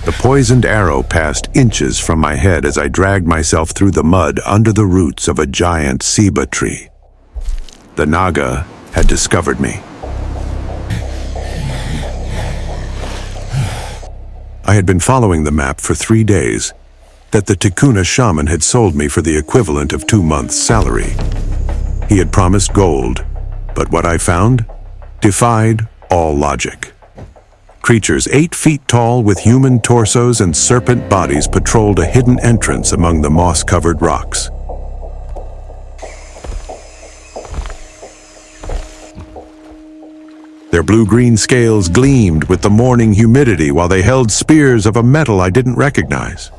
The poisoned arrow passed inches from my head as I dragged myself through the mud under the roots of a giant ceiba tree. The Naga had discovered me. I had been following the map for 3 days that the Ticuna shaman had sold me for the equivalent of 2 months' salary. He had promised gold, but what I found defied all logic. Creatures 8 feet tall with human torsos and serpent bodies patrolled a hidden entrance among the moss-covered rocks. Their blue-green scales gleamed with the morning humidity while they held spears of a metal I didn't recognize.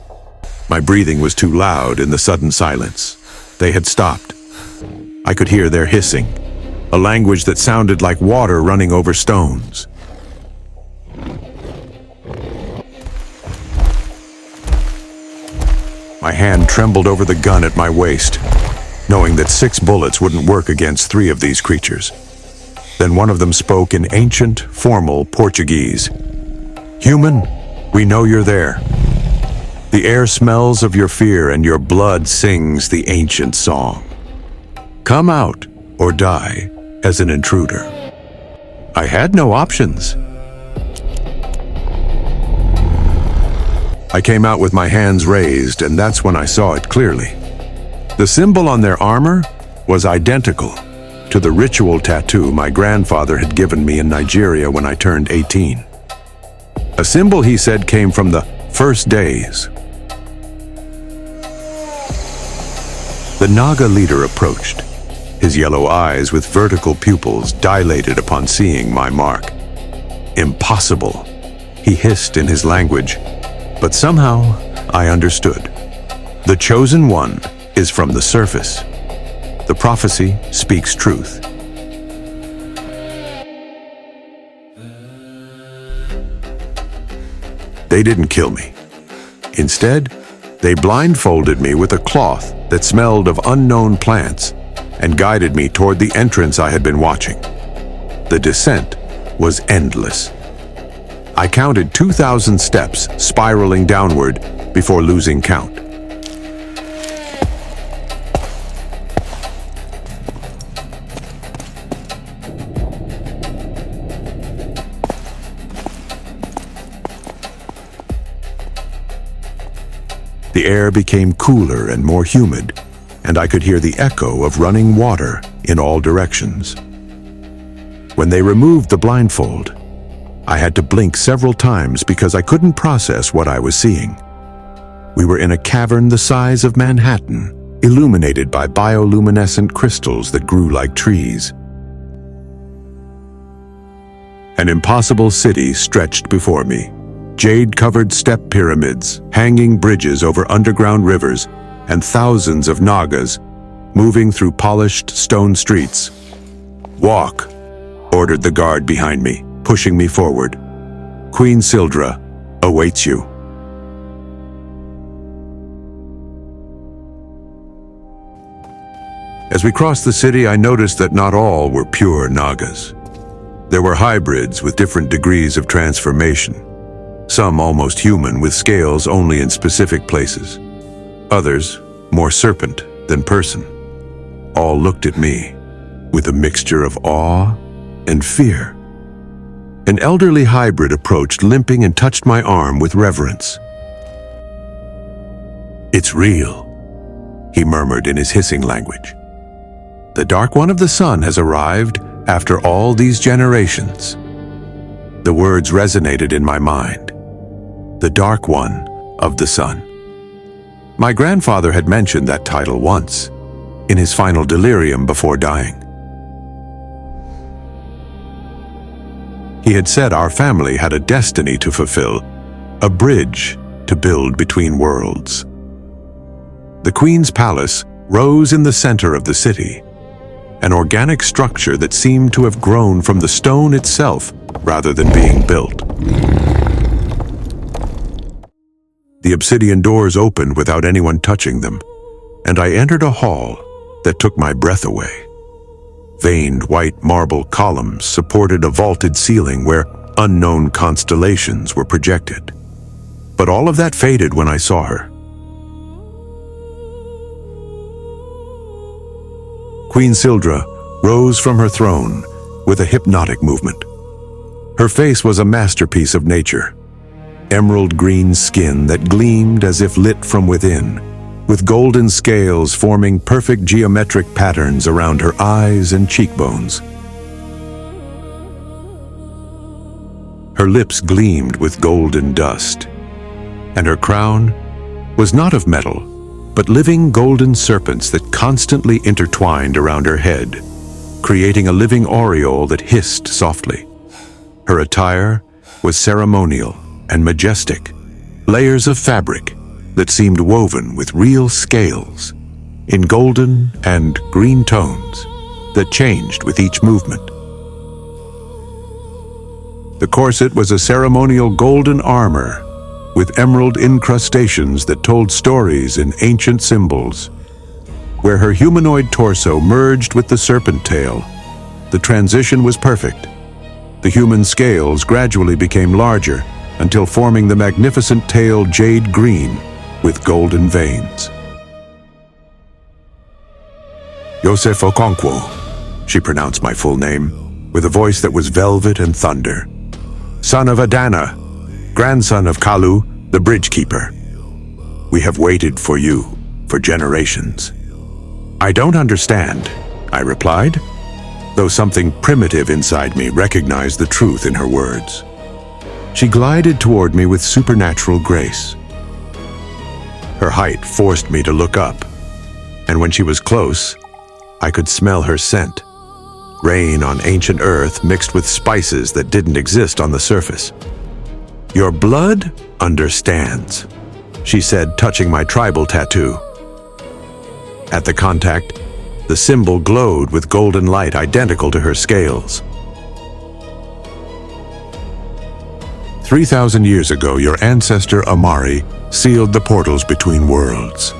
My breathing was too loud in the sudden silence. They had stopped. I could hear their hissing, a language that sounded like water running over stones. My hand trembled over the gun at my waist, knowing that 6 bullets wouldn't work against 3 of these creatures. Then one of them spoke in ancient, formal Portuguese. "Human, we know you're there. The air smells of your fear and your blood sings the ancient song. Come out or die as an intruder." I had no options. I came out with my hands raised, and that's when I saw it clearly. The symbol on their armor was identical to the ritual tattoo my grandfather had given me in Nigeria when I turned 18. A symbol he said came from the first days. The Naga leader approached, his yellow eyes with vertical pupils dilated upon seeing my mark. "Impossible," he hissed in his language, but somehow I understood. The chosen one is from the surface. The prophecy speaks truth. They didn't kill me. Instead, they blindfolded me with a cloth that smelled of unknown plants and guided me toward the entrance I had been watching. The descent was endless. I counted 2,000 steps spiraling downward before losing count. The air became cooler and more humid, and I could hear the echo of running water in all directions. When they removed the blindfold, I had to blink several times because I couldn't process what I was seeing. We were in a cavern the size of Manhattan, illuminated by bioluminescent crystals that grew like trees. An impossible city stretched before me. Jade-covered step pyramids, hanging bridges over underground rivers, and thousands of Nagas moving through polished stone streets. "Walk," ordered the guard behind me, pushing me forward. "Queen Sildra awaits you." As we crossed the city, I noticed that not all were pure Nagas. There were hybrids with different degrees of transformation. Some almost human with scales only in specific places. Others more serpent than person. All looked at me with a mixture of awe and fear. An elderly hybrid approached, limping, and touched my arm with reverence. "It's real," he murmured in his hissing language. "The Dark One of the Sun has arrived after all these generations." The words resonated in my mind. The Dark One of the Sun. My grandfather had mentioned that title once, in his final delirium before dying. He had said our family had a destiny to fulfill, a bridge to build between worlds. The Queen's Palace rose in the center of the city, an organic structure that seemed to have grown from the stone itself rather than being built. The obsidian doors opened without anyone touching them, and I entered a hall that took my breath away. Veined white marble columns supported a vaulted ceiling where unknown constellations were projected. But all of that faded when I saw her. Queen Sildra rose from her throne with a hypnotic movement. Her face was a masterpiece of nature. Emerald green skin that gleamed as if lit from within, with golden scales forming perfect geometric patterns around her eyes and cheekbones. Her lips gleamed with golden dust, and her crown was not of metal, but living golden serpents that constantly intertwined around her head, creating a living aureole that hissed softly. Her attire was ceremonial and majestic, layers of fabric that seemed woven with real scales, in golden and green tones that changed with each movement. The corset was a ceremonial golden armor with emerald incrustations that told stories in ancient symbols. Where her humanoid torso merged with the serpent tail, the transition was perfect. The human scales gradually became larger until forming the magnificent tail jade green with golden veins. Yosef Okonkwo, she pronounced my full name, with a voice that was velvet and thunder. Son of Adana, grandson of Kalu, the bridge keeper. We have waited for you for generations. I don't understand, I replied, though something primitive inside me recognized the truth in her words. She glided toward me with supernatural grace. Her height forced me to look up, and when she was close, I could smell her scent. Rain on ancient earth mixed with spices that didn't exist on the surface. Your blood understands, she said, touching my tribal tattoo. At the contact, the symbol glowed with golden light identical to her scales. 3,000 years ago, your ancestor Amari sealed the portals between worlds.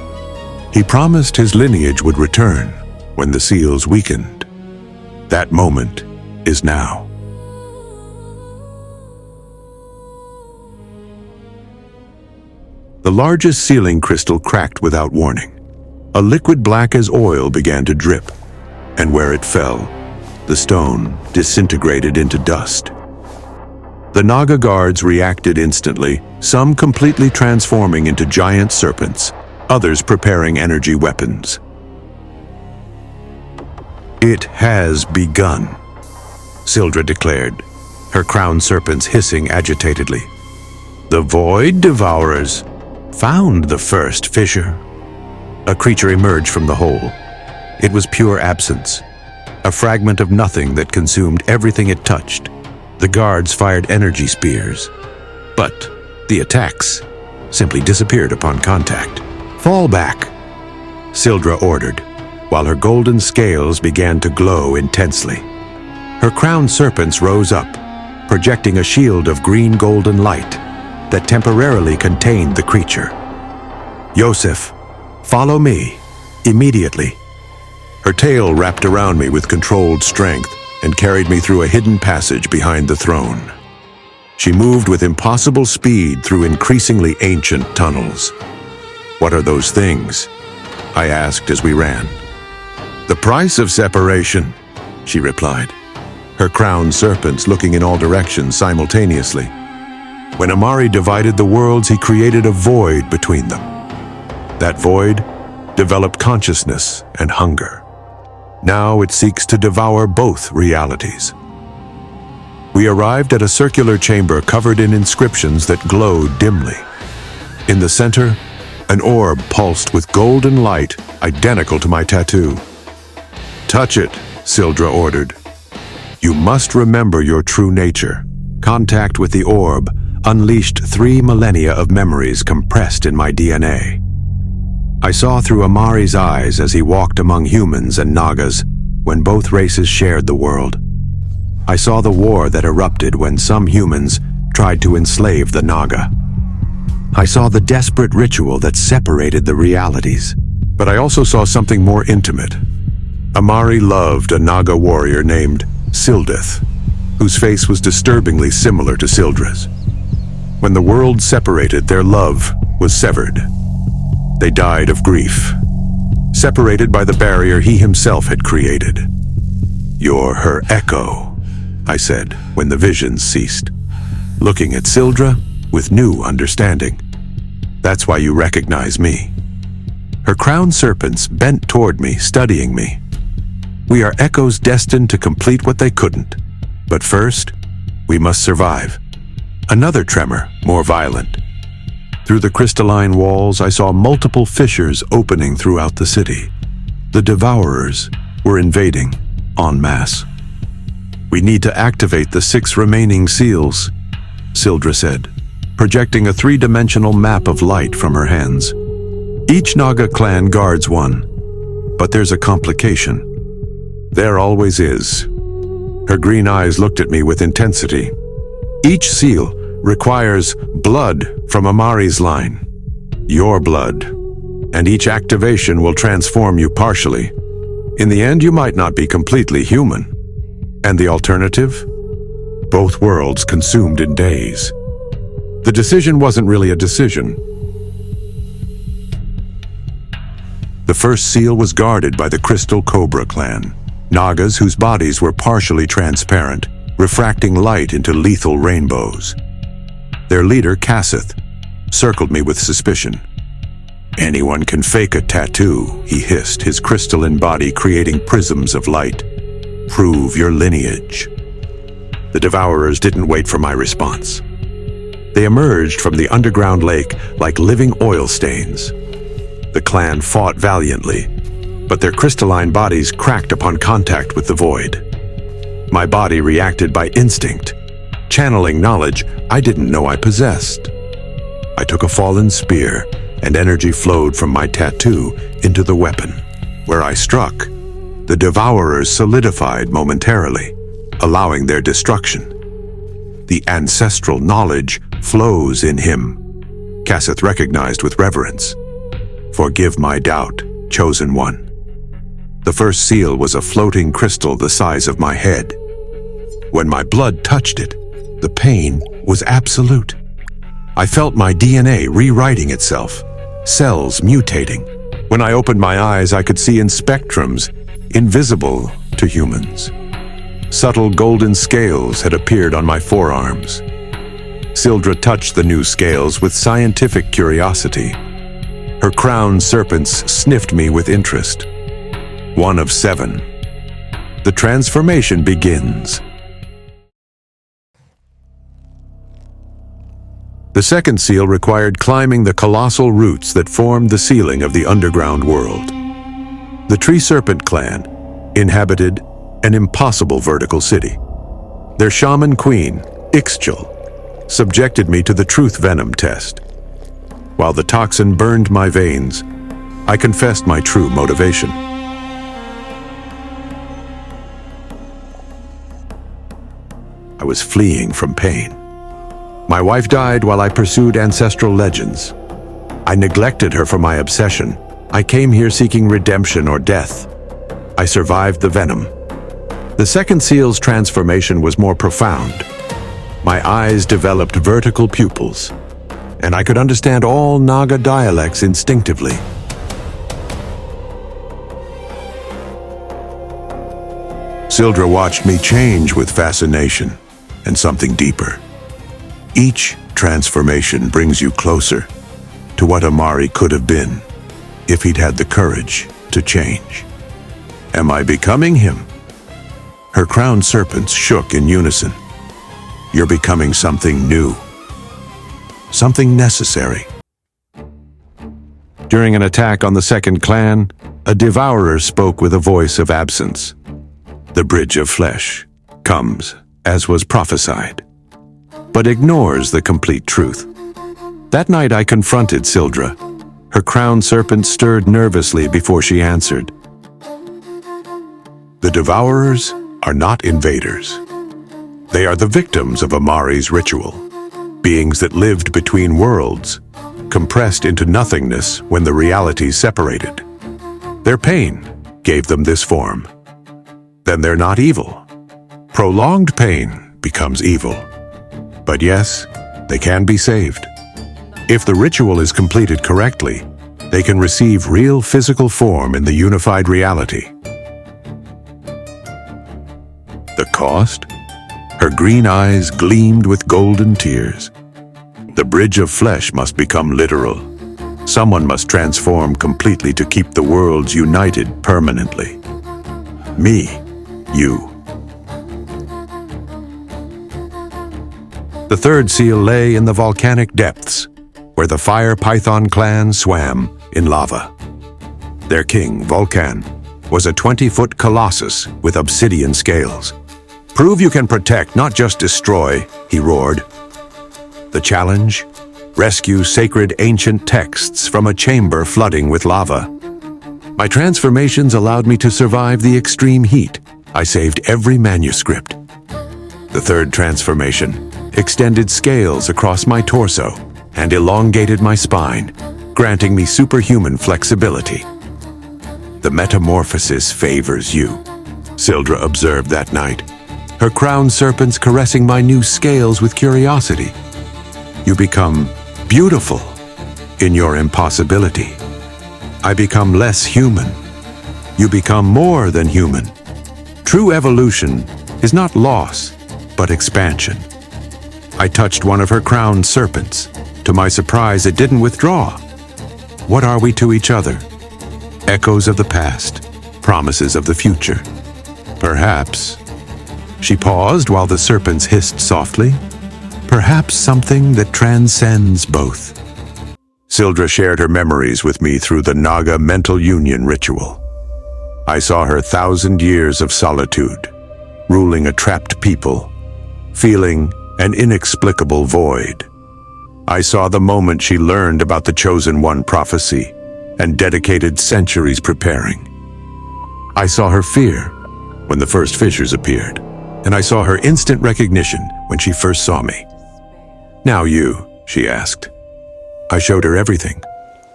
He promised his lineage would return when the seals weakened. That moment is now. The largest sealing crystal cracked without warning. A liquid black as oil began to drip, and where it fell, the stone disintegrated into dust. The Naga guards reacted instantly, some completely transforming into giant serpents, others preparing energy weapons. It has begun, Sildra declared, her crowned serpents hissing agitatedly. The void devourers found the first fissure. A creature emerged from the hole. It was pure absence, a fragment of nothing that consumed everything it touched. The guards fired energy spears, but the attacks simply disappeared upon contact. Fall back, Sildra ordered, while her golden scales began to glow intensely. Her crowned serpents rose up, projecting a shield of green-golden light that temporarily contained the creature. Yosef, follow me, immediately. Her tail wrapped around me with controlled strength and carried me through a hidden passage behind the throne. She moved with impossible speed through increasingly ancient tunnels. What are those things? I asked as we ran. The price of separation, she replied, her crowned serpents looking in all directions simultaneously. When Amari divided the worlds, he created a void between them. That void developed consciousness and hunger. Now it seeks to devour both realities. We arrived at a circular chamber covered in inscriptions that glowed dimly. In the center, an orb pulsed with golden light identical to my tattoo. Touch it, Sildra ordered. You must remember your true nature. Contact with the orb unleashed 3 millennia of memories compressed in my DNA. I saw through Amari's eyes as he walked among humans and Nagas when both races shared the world. I saw the war that erupted when some humans tried to enslave the Naga. I saw the desperate ritual that separated the realities. But I also saw something more intimate. Amari loved a Naga warrior named Sildeth, whose face was disturbingly similar to Sildra's. When the world separated, their love was severed. They died of grief, separated by the barrier he himself had created. "You're her echo," I said when the visions ceased, looking at Sildra with new understanding. "That's why you recognize me." Her crown serpents bent toward me, studying me. "We are echoes destined to complete what they couldn't. But first, we must survive." Another tremor, more violent. Through the crystalline walls, I saw multiple fissures opening throughout the city. The devourers were invading en masse. "We need to activate the 6 remaining seals," Sildra said, projecting a 3-dimensional map of light from her hands. "Each Naga clan guards one, but there's a complication." "There always is." Her green eyes looked at me with intensity. "Each seal requires blood from Amari's line, your blood, and each activation will transform you partially. In the end, you might not be completely human. And the alternative? Both worlds consumed in days." The decision wasn't really a decision. The first seal was guarded by the Crystal Cobra clan, Nagas whose bodies were partially transparent, refracting light into lethal rainbows. Their leader, Kassith, circled me with suspicion. "Anyone can fake a tattoo," he hissed, his crystalline body creating prisms of light. "Prove your lineage." The devourers didn't wait for my response. They emerged from the underground lake like living oil stains. The clan fought valiantly, but their crystalline bodies cracked upon contact with the void. My body reacted by instinct, channeling knowledge I didn't know I possessed. I took a fallen spear, and energy flowed from my tattoo into the weapon. Where I struck, the devourers solidified momentarily, allowing their destruction. "The ancestral knowledge flows in him," Kassith recognized with reverence. "Forgive my doubt, chosen one." The first seal was a floating crystal the size of my head. When my blood touched it, the pain was absolute. I felt my DNA rewriting itself, cells mutating. When I opened my eyes, I could see in spectrums invisible to humans. Subtle golden scales had appeared on my forearms. Sildra touched the new scales with scientific curiosity. Her crown serpents sniffed me with interest. "1 of 7. The transformation begins." The second seal required climbing the colossal roots that formed the ceiling of the underground world. The Tree Serpent clan inhabited an impossible vertical city. Their shaman queen, Ixchel, subjected me to the truth venom test. While the toxin burned my veins, I confessed my true motivation. I was fleeing from pain. My wife died while I pursued ancestral legends. I neglected her for my obsession. I came here seeking redemption or death. I survived the venom. The second seal's transformation was more profound. My eyes developed vertical pupils, and I could understand all Naga dialects instinctively. Sildra watched me change with fascination and something deeper. Each transformation brings you closer to what Amari could have been if he'd had the courage to change. Am I becoming him? Her crown serpents shook in unison. You're becoming something new. Something necessary. During an attack on the second clan, a devourer spoke with a voice of absence. The bridge of flesh comes, as was prophesied, but ignores the complete truth. That night I confronted Sildra. Her crown serpent stirred nervously before she answered. The devourers are not invaders. They are the victims of Amari's ritual, beings that lived between worlds, compressed into nothingness when the realities separated. Their pain gave them this form. Then they're not evil. Prolonged pain becomes evil. But yes, They can be saved. If the ritual is completed correctly, they can receive real physical form in the unified reality. The cost? Her green eyes gleamed with golden tears. The bridge of flesh must become literal. Someone must transform completely to keep the worlds united permanently. Me, you. The third seal lay in the volcanic depths, where the fire python clan swam in lava. Their king, Vulcan, was a 20-foot colossus with obsidian scales. "Prove you can protect, not just destroy," he roared. The challenge? Rescue sacred ancient texts from a chamber flooding with lava. My transformations allowed me to survive the extreme heat. I saved every manuscript. The third transformation extended scales across my torso and elongated my spine, granting me superhuman flexibility. "The metamorphosis favors you," Sildra observed that night, her crowned serpents caressing my new scales with curiosity. "You become beautiful in your impossibility. I become less human. You become more than human. True evolution is not loss, but expansion." I touched one of her crowned serpents. To my surprise, it didn't withdraw. What are we to each other? Echoes of the past, promises of the future. Perhaps. She paused while the serpents hissed softly. Perhaps something that transcends both. Sildra shared her memories with me through the Naga mental union ritual. I saw her 1,000 years of solitude, ruling a trapped people, feeling an inexplicable void. I saw the moment she learned about the Chosen One prophecy and dedicated centuries preparing. I saw her fear when the first fissures appeared, and I saw her instant recognition when she first saw me. "Now you," she asked. I showed her everything.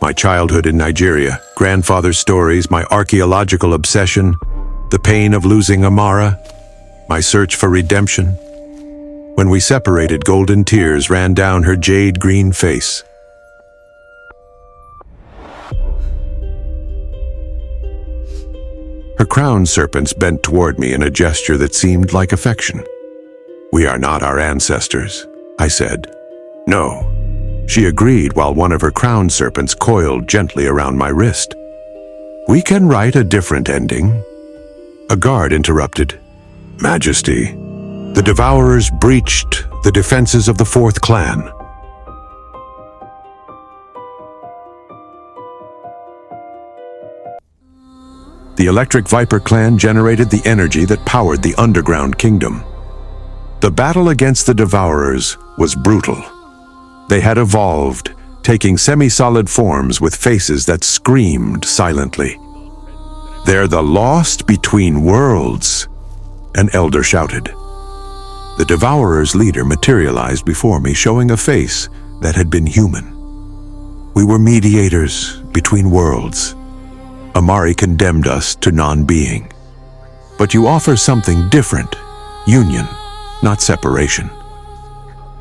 My childhood in Nigeria, grandfather's stories, my archaeological obsession, the pain of losing Amara, my search for redemption. When we separated, golden tears ran down her jade-green face. Her crowned serpents bent toward me in a gesture that seemed like affection. "We are not our ancestors," I said. "No." She agreed while one of her crowned serpents coiled gently around my wrist. "We can write a different ending." A guard interrupted. "Majesty, the devourers breached the defenses of the fourth clan." The Electric Viper clan generated the energy that powered the underground kingdom. The battle against the devourers was brutal. They had evolved, taking semi-solid forms with faces that screamed silently. "They're the lost between worlds," an elder shouted. The devourer's leader materialized before me, showing a face that had been human. "We were mediators between worlds. Amari condemned us to non-being. But you offer something different, union, not separation.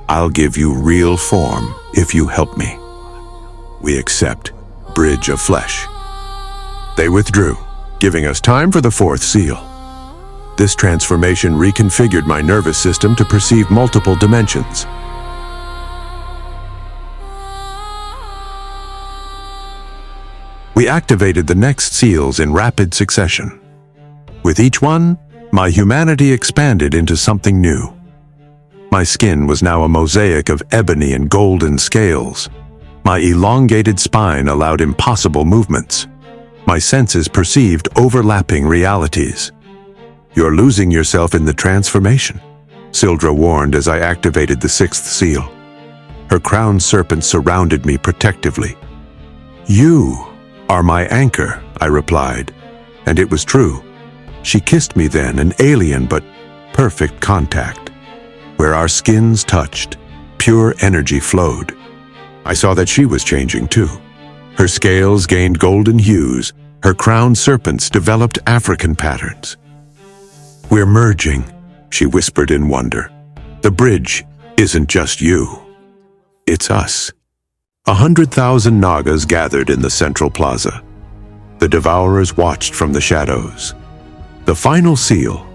I'll give you real form if you help me. We accept, bridge of flesh." They withdrew, giving us time for the fourth seal. This transformation reconfigured my nervous system to perceive multiple dimensions. We activated the next seals in rapid succession. With each one, my humanity expanded into something new. My skin was now a mosaic of ebony and golden scales. My elongated spine allowed impossible movements. My senses perceived overlapping realities. "You're losing yourself in the transformation," Sildra warned as I activated the sixth seal. Her crowned serpent surrounded me protectively. "You are my anchor," I replied, and it was true. She kissed me then, an alien but perfect contact. Where our skins touched, pure energy flowed. I saw that she was changing too. Her scales gained golden hues, her crowned serpents developed African patterns. "We're merging," she whispered in wonder. "The bridge isn't just you. It's us. 100,000 Nagas gathered in the central plaza. The devourers watched from the shadows. The final seal,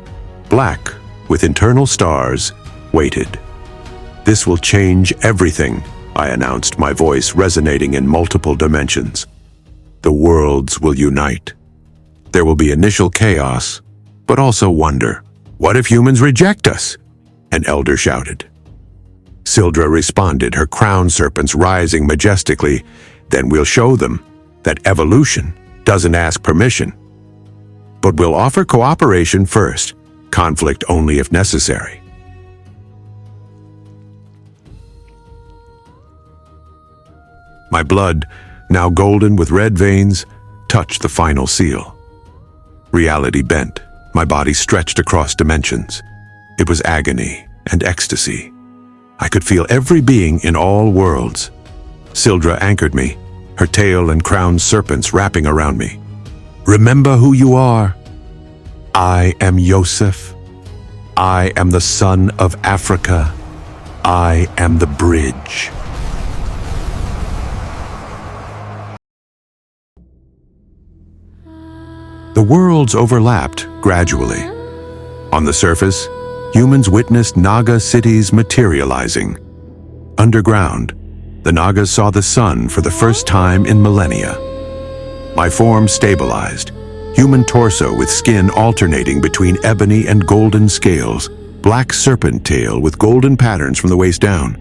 black with internal stars, waited. "This will change everything," I announced, my voice resonating in multiple dimensions. "The worlds will unite. There will be initial chaos, but also wonder. What if humans reject us?" An elder shouted. Sildra responded, her crown serpents rising majestically. "Then we'll show them that evolution doesn't ask permission. But we'll offer cooperation first, conflict only if necessary." My blood, now golden with red veins, touched the final seal. Reality bent, my body stretched across dimensions. It was agony and ecstasy. I could feel every being in all worlds. Sildra anchored me, her tail and crowned serpents wrapping around me. "Remember who you are. I am Yosef. I am the son of Africa. I am the bridge." The worlds overlapped gradually. On the surface, humans witnessed Naga cities materializing. Underground, the Nagas saw the sun for the first time in millennia. My form stabilized, human torso with skin alternating between ebony and golden scales, black serpent tail with golden patterns from the waist down.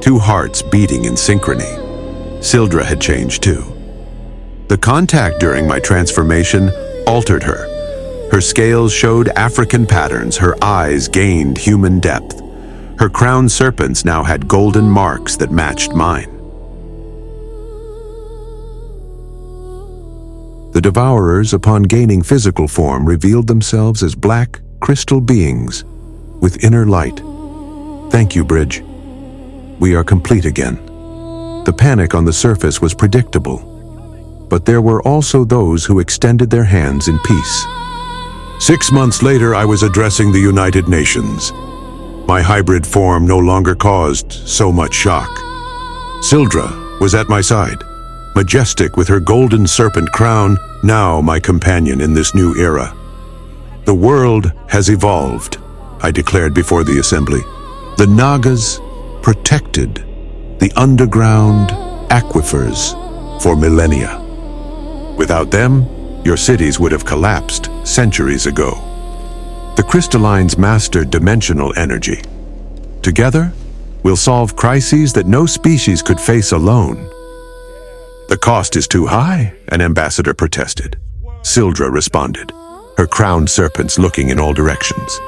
Two hearts beating in synchrony. Sildra had changed too. The contact during my transformation altered her. Her scales showed African patterns, her eyes gained human depth. Her crowned serpents now had golden marks that matched mine. The devourers, upon gaining physical form, revealed themselves as black, crystal beings with inner light. "Thank you, Bridge. We are complete again." The panic on the surface was predictable, but there were also those who extended their hands in peace. 6 months later, I was addressing the United Nations. My hybrid form no longer caused so much shock. Sildra was at my side, majestic with her golden serpent crown, now my companion in this new era. "The world has evolved," I declared before the assembly. "The Nagas protected the underground aquifers for millennia. Without them, your cities would have collapsed centuries ago. The crystallines mastered dimensional energy. Together, we'll solve crises that no species could face alone." "The cost is too high," an ambassador protested. Sildra responded, her crowned serpents looking in all directions.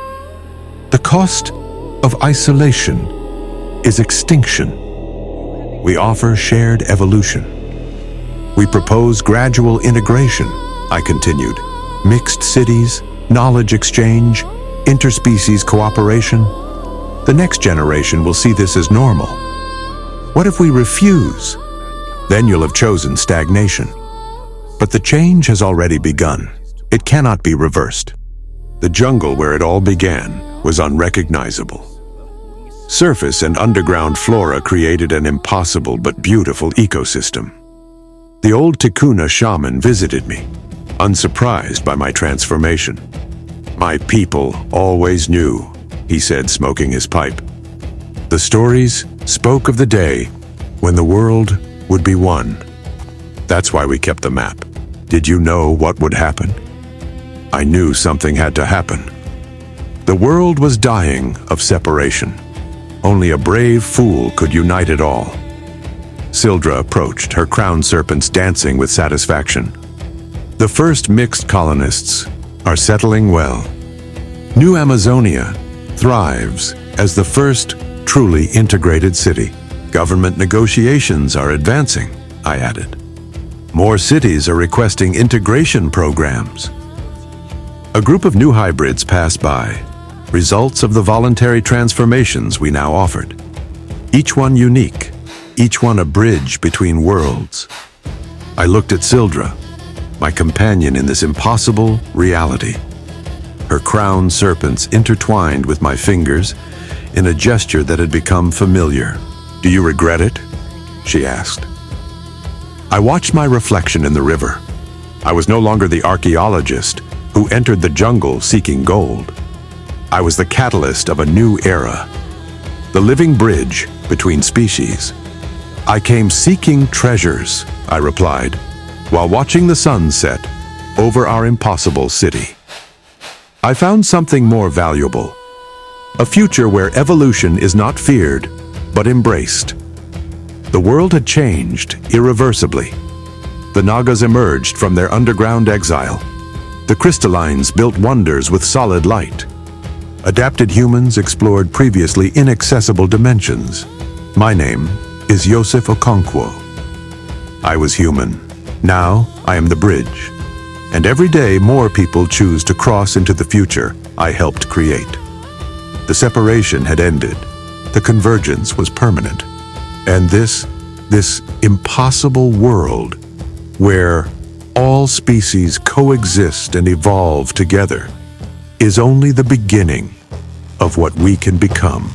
"The cost of isolation is extinction. We offer shared evolution. We propose gradual integration," I continued. "Mixed cities, knowledge exchange, interspecies cooperation. The next generation will see this as normal. What if we refuse? Then you'll have chosen stagnation. But the change has already begun. It cannot be reversed." The jungle where it all began was unrecognizable. Surface and underground flora created an impossible but beautiful ecosystem. The old Tikuna shaman visited me, unsurprised by my transformation. "My people always knew," he said, smoking his pipe. "The stories spoke of the day when the world would be one. That's why we kept the map. Did you know what would happen?" I knew something had to happen. The world was dying of separation. Only a brave fool could unite it all. Sildra approached, her crowned serpents dancing with satisfaction. "The first mixed colonists are settling well. New Amazonia thrives as the first truly integrated city. Government negotiations are advancing," I added. "More cities are requesting integration programs." A group of new hybrids passed by, results of the voluntary transformations we now offered. Each one unique, each one a bridge between worlds. I looked at Sildra, my companion in this impossible reality. her crown serpents intertwined with my fingers in a gesture that had become familiar. "Do you regret it?" she asked. I watched my reflection in the river. I was no longer the archaeologist who entered the jungle seeking gold. I was the catalyst of a new era, the living bridge between species. "I came seeking treasures," I replied, while watching the sun set over our impossible city. I found something more valuable, a future where evolution is not feared, but embraced. The world had changed irreversibly. The Nagas emerged from their underground exile. The crystallines built wonders with solid light. Adapted humans explored previously inaccessible dimensions. My name is Yosef Okonkwo. I was human. Now I am the bridge. And every day more people choose to cross into the future I helped create. The separation had ended. The convergence was permanent. And this impossible world where all species coexist and evolve together is only the beginning of what we can become.